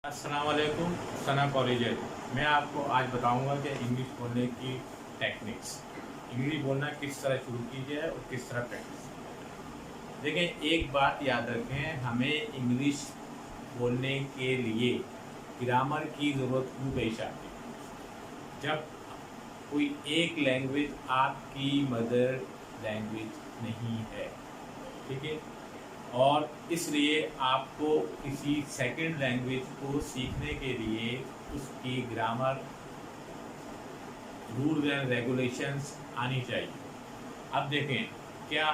अस्सलाम वालेकुम सना कॉलेज है। मैं आपको आज बताऊंगा कि इंग्लिश बोलने की टेक्निक्स, इंग्लिश बोलना किस तरह शुरू की जाए और किस तरह प्रैक्टिस की जाए। देखें, एक बात याद रखें, हमें इंग्लिश बोलने के लिए ग्रामर की ज़रूरत क्यों पेश आती है। जब कोई एक लैंग्वेज आपकी मदर लैंग्वेज नहीं है, ठीक है, और इसलिए आपको किसी सेकंड लैंग्वेज को सीखने के लिए उसकी ग्रामर, रूल्स एंड रेगुलेशंस आनी चाहिए। अब देखें, क्या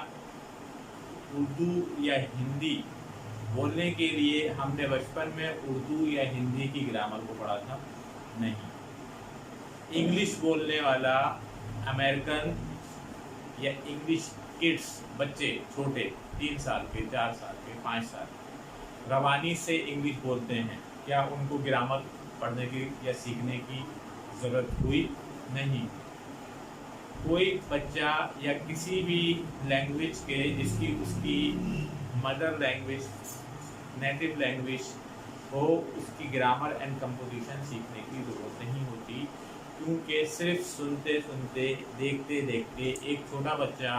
उर्दू या हिंदी बोलने के लिए हमने बचपन में उर्दू या हिंदी की ग्रामर को पढ़ा था? नहीं। इंग्लिश बोलने वाला अमेरिकन या इंग्लिश किड्स, बच्चे छोटे 3 साल के, 4 साल के, 5 साल के रवानी से इंग्लिश बोलते हैं, क्या उनको ग्रामर पढ़ने की या सीखने की ज़रूरत हुई? नहीं। कोई बच्चा या किसी भी लैंग्वेज के जिसकी उसकी मदर लैंग्वेज, नेटिव लैंग्वेज हो, उसकी ग्रामर एंड कंपोजिशन सीखने की ज़रूरत नहीं होती, क्योंकि सिर्फ सुनते सुनते, देखते देखते एक छोटा बच्चा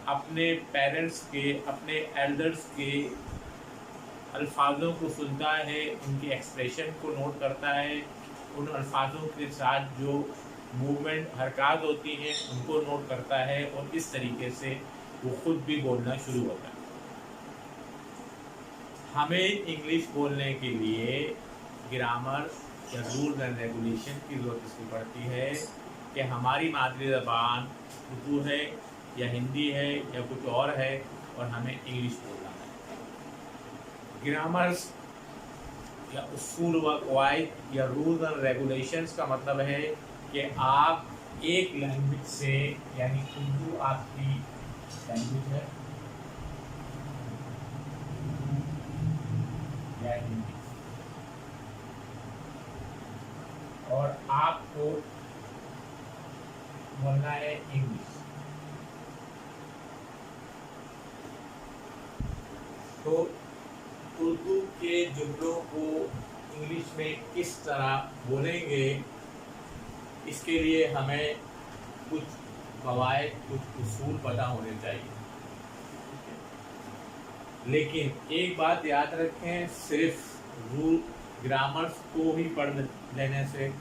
अपने पेरेंट्स के, अपने एल्डर्स के अल्फाजों को सुनता है, उनके एक्सप्रेशन को नोट करता है, उन अल्फाजों के साथ जो मूवमेंट, हरकत होती हैं उनको नोट करता है, और इस तरीके से वो खुद भी बोलना शुरू होता है। हमें इंग्लिश बोलने के लिए ग्रामर या रूल्स एंड रेगुलेशन की ज़रूरत इसलिए पड़ती है कि हमारी मादरी ज़बान उर्दू है या हिंदी है या कुछ और है, और हमें इंग्लिश बोलना है। ग्रामर्स या उसूल व कवायद या रूल्स एंड रेगुलेशंस का मतलब है कि आप एक लैंग्वेज से, यानी उर्दू आपकी लैंग्वेज है या हिंदी, और आपको बोलना है इंग्लिश। तो उर्दू के जुमलों को इंग्लिश में किस तरह बोलेंगे, इसके लिए हमें कुछ कवायद, कुछ उसूल पता होने चाहिए। लेकिन एक बात याद रखें, सिर्फ रूल ग्रामर्स को ही पढ़ लेने से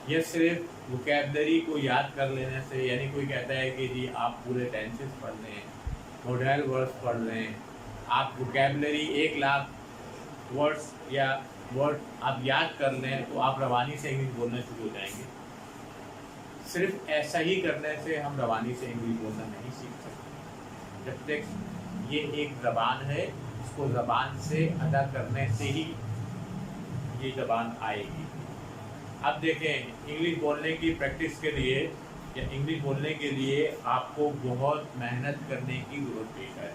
या सिर्फ वोकैबलरी को याद कर लेने से, यानी कोई कहता है कि जी आप पूरे टेंसेस पढ़ लें, मॉडल वर्ड्स पढ़ लें, आप वोकैबलरी 1 लाख वर्ड्स या वर्ड आप याद कर लें तो आप रवानी से इंग्लिश बोलना शुरू हो जाएंगे। सिर्फ ऐसा ही करने से हम रवानी से इंग्लिश बोलना नहीं सीख सकते। जब तक ये एक ज़बान है, इसको ज़बान से अदा करने से ही ये ज़बान आएगी। अब देखें, इंग्लिश बोलने की प्रैक्टिस के लिए या इंग्लिश बोलने के लिए आपको बहुत मेहनत करने की ज़रूरत है।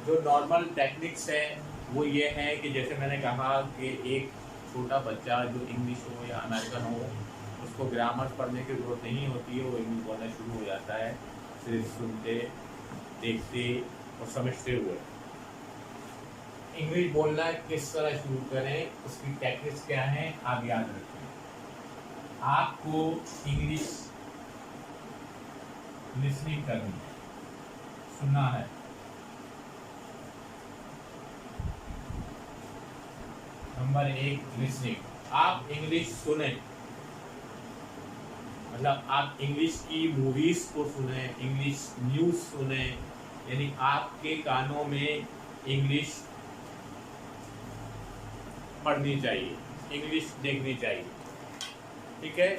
जो नॉर्मल टेक्निक्स हैं वो ये है कि जैसे मैंने कहा कि एक छोटा बच्चा जो इंग्लिश हो या अमेरिकन हो, उसको ग्रामर पढ़ने की ज़रूरत नहीं होती है, वो इंग्लिश बोलना शुरू हो जाता है सिर्फ सुनते, देखते और समझते हुए। इंग्लिश बोलना किस तरह शुरू करें, उसकी टेक्निक्स क्या हैं, आप याद रखें। आपको इंग्लिश लिसनिंग करनी है, सुनना है। Number 1, listening. आप इंग्लिश सुने, मतलब आप इंग्लिश की मूवीज़ को सुने, इंग्लिश न्यूज़ सुने, यानी आपके कानों में इंग्लिश पढ़नी चाहिए, इंग्लिश देखनी चाहिए, ठीक है।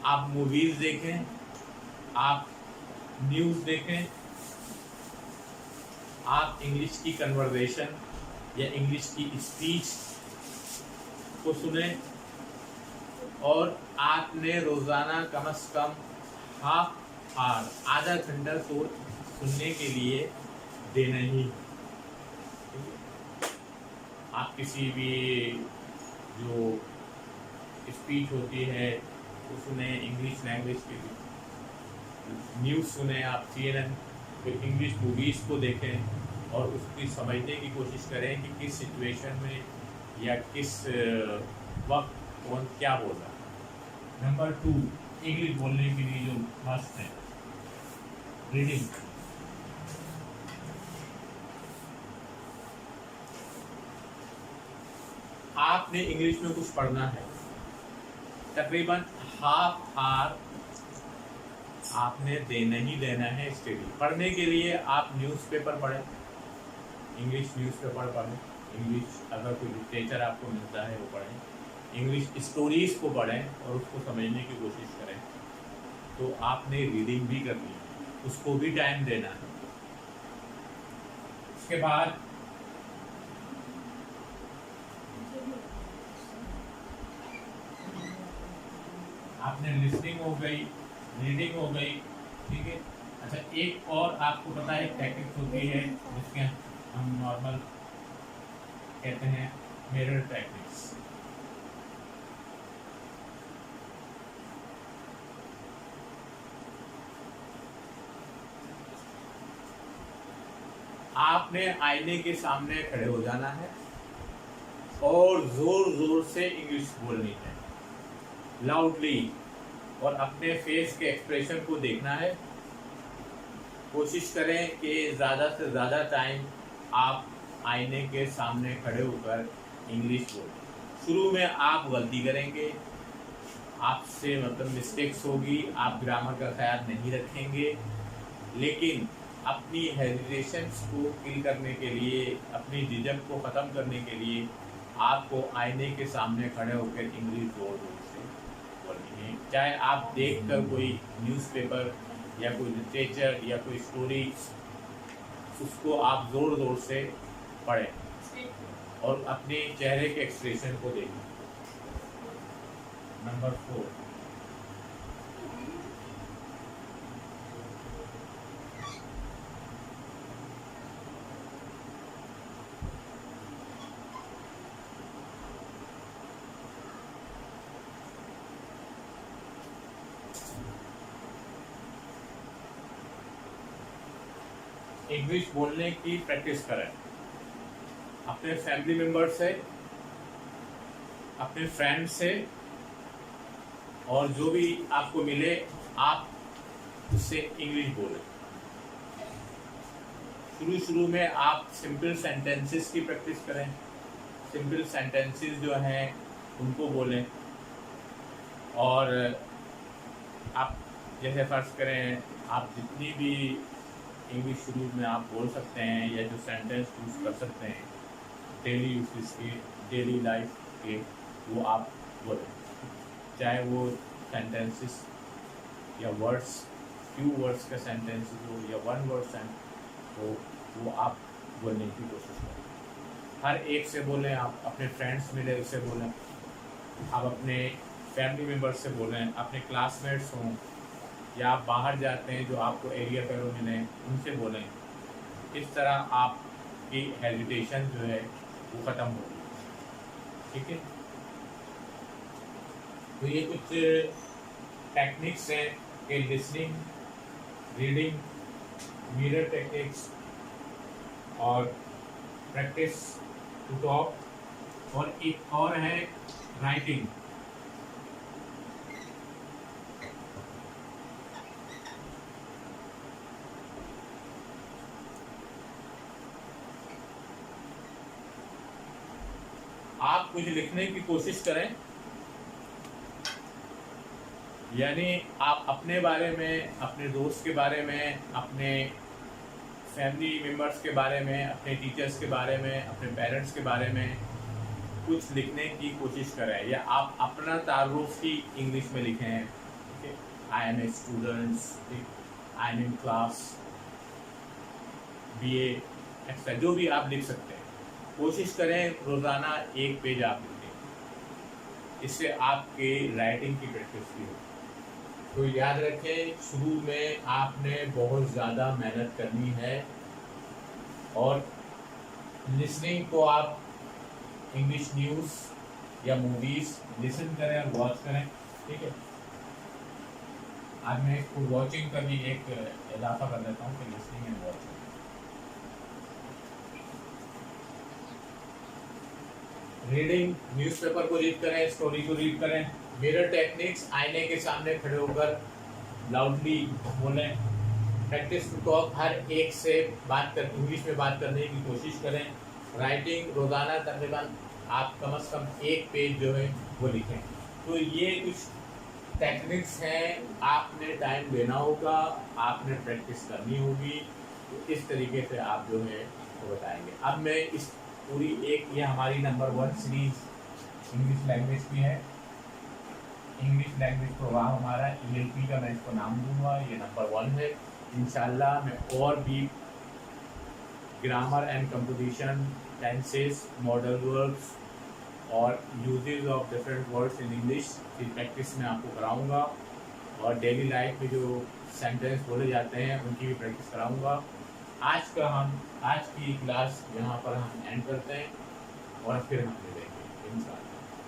आप मूवीज़ देखें, आप न्यूज़ देखें, आप इंग्लिश की कन्वर्सेशन या इंग्लिश की स्पीच को सुने, और आपने रोज़ाना कम से कम हाफ आवर, आधा घंटा तो सुनने के लिए देना ही। आप किसी भी जो स्पीच होती है वो सुने, इंग्लिश लैंग्वेज की न्यूज़ सुने, आप CNN, फिर इंग्लिश मूवीज़ को देखें, और उसकी समझने की कोशिश करें कि किस सिचुएशन में या किस वक्त कौन क्या बोल रहा है। नंबर 2, इंग्लिश बोलने के लिए जो मस्त है, रीडिंग। आपने इंग्लिश में कुछ पढ़ना है, तकरीबन हाफ आवर आपने देना ही देना है स्टडी। पढ़ने के लिए आप न्यूज़पेपर पढ़ें, इंग्लिश न्यूज़पेपर पढ़ें, इंग्लिश अगर कोई लिटरेचर आपको मिलता है वो पढ़ें, इंग्लिश स्टोरीज़ को पढ़ें और उसको समझने की कोशिश करें। तो आपने रीडिंग भी करनी है, उसको भी टाइम देना है। उसके बाद आपने लिसनिंग हो गई, रीडिंग हो गई, ठीक है। अच्छा, एक और आपको पता है टेक्निक्स होती है जिसके हम नॉर्मल कहते हैं मिरर टेक्निक्स। आपने आईने के सामने खड़े हो जाना है और जोर जोर से इंग्लिश बोलनी है, लाउडली, और अपने फेस के एक्सप्रेशन को देखना है। कोशिश करें कि ज़्यादा से ज़्यादा टाइम आप आईने के सामने खड़े होकर इंग्लिश बोलें। शुरू में आप गलती करेंगे, आपसे मतलब मिस्टेक्स होगी, आप ग्रामर का ख्याल नहीं रखेंगे, लेकिन अपनी हेजिटेशंस को किल करने के लिए, अपनी झिझक को ख़त्म करने के लिए आपको आईने के सामने खड़े होकर इंग्लिश जोर जोर से बोलनी है। चाहे आप देखकर कोई न्यूज़पेपर या कोई लिटरेचर या कोई स्टोरी, उसको आप ज़ोर ज़ोर से पढ़ें और अपने चेहरे के एक्सप्रेशन को देखें। नंबर 4, इंग्लिश बोलने की प्रैक्टिस करें। अपने फैमिली मेम्बर से, अपने फ्रेंड से, और जो भी आपको मिले आप उससे इंग्लिश बोलें। शुरू में आप सिंपल सेंटेंसेस की प्रैक्टिस करें, सिंपल सेंटेंसेस जो हैं उनको बोलें। और आप जैसे फर्ज करें, आप जितनी भी इंग्लिश शुरू में आप बोल सकते हैं या जो सेंटेंस यूज़ कर सकते हैं डेली यूज के, डेली लाइफ के, वो आप बोलें। चाहे वो सेंटेंसेस या वर्ड्स, फ्यू वर्ड्स का सेंटेंसेस हो या वन वर्ड सेंटेंस हो, वो आप बोलने की कोशिश करें। हर एक से बोलें, आप अपने फ्रेंड्स मिले उससे बोलें, आप अपने फैमिली मेम्बर्स से बोलें, अपने क्लासमेट्स हों या आप बाहर जाते हैं जो आपको एरिया फेलो मिले उनसे बोलें। इस तरह आपकी हेजिटेशन जो है वो ख़त्म होगी, ठीक है। तो ये कुछ टेक्निक्स हैं कि लिसनिंग, रीडिंग, मिरर टेक्निक्स और प्रैक्टिस टू टॉक, और एक और है राइटिंग। आप कुछ लिखने की कोशिश करें, यानी आप अपने बारे में, अपने दोस्त के बारे में, अपने फैमिली मेम्बर्स के बारे में, अपने टीचर्स के बारे में, अपने पेरेंट्स के बारे में कुछ लिखने की कोशिश करें, या आप अपना तारुफ ही इंग्लिश में लिखें। I am a students, I am in class, BA extra, जो भी आप लिख सकते हैं। कोशिश करें रोज़ाना एक पेज आप लिखें, इससे आपके राइटिंग की प्रैक्टिस भी हो। तो याद रखें, शुरू में आपने बहुत ज़्यादा मेहनत करनी है, और लिसनिंग को आप इंग्लिश न्यूज़ या मूवीज़ लिसन करें और वॉच करें, ठीक है। आज मैं इसको वॉचिंग का भी एक इजाफा कर देता हूँ कि listening and watching. Reading, newspaper को रीड करें, स्टोरी को रीड करें। मिरर टेक्निक्स, आईने के सामने खड़े होकर लाउडली बोलें। प्रैक्टिस टू टॉक, हर एक से इंग्लिश में बात करने की कोशिश करें। राइटिंग, रोज़ाना तकरीबन आप कम से कम एक पेज जो है वो लिखें। तो ये कुछ टेक्निक्स हैं, आपने टाइम देना होगा, आपने प्रैक्टिस करनी होगी। तो इस तरीके से आप जो है वो बताएंगे। अब मैं इस पूरी ये हमारी नंबर 1 सीरीज इंग्लिश लैंग्वेज की है। इंग्लिश लैंग्वेज प्रोग्राम हमारा ELP का मैं इसको नाम दूंगा, ये नंबर 1 है। इंशाल्लाह मैं और भी grammar and composition, tenses, modal verbs और usages of different words in English की प्रैक्टिस में आपको कराऊंगा। और डेली लाइफ में जो सेंटेंस बोले जाते हैं उनकी भी प्रैक्टिस कराऊंगा। आज की क्लास यहाँ पर हम एंड करते हैं और फिर हम मिलेंगे।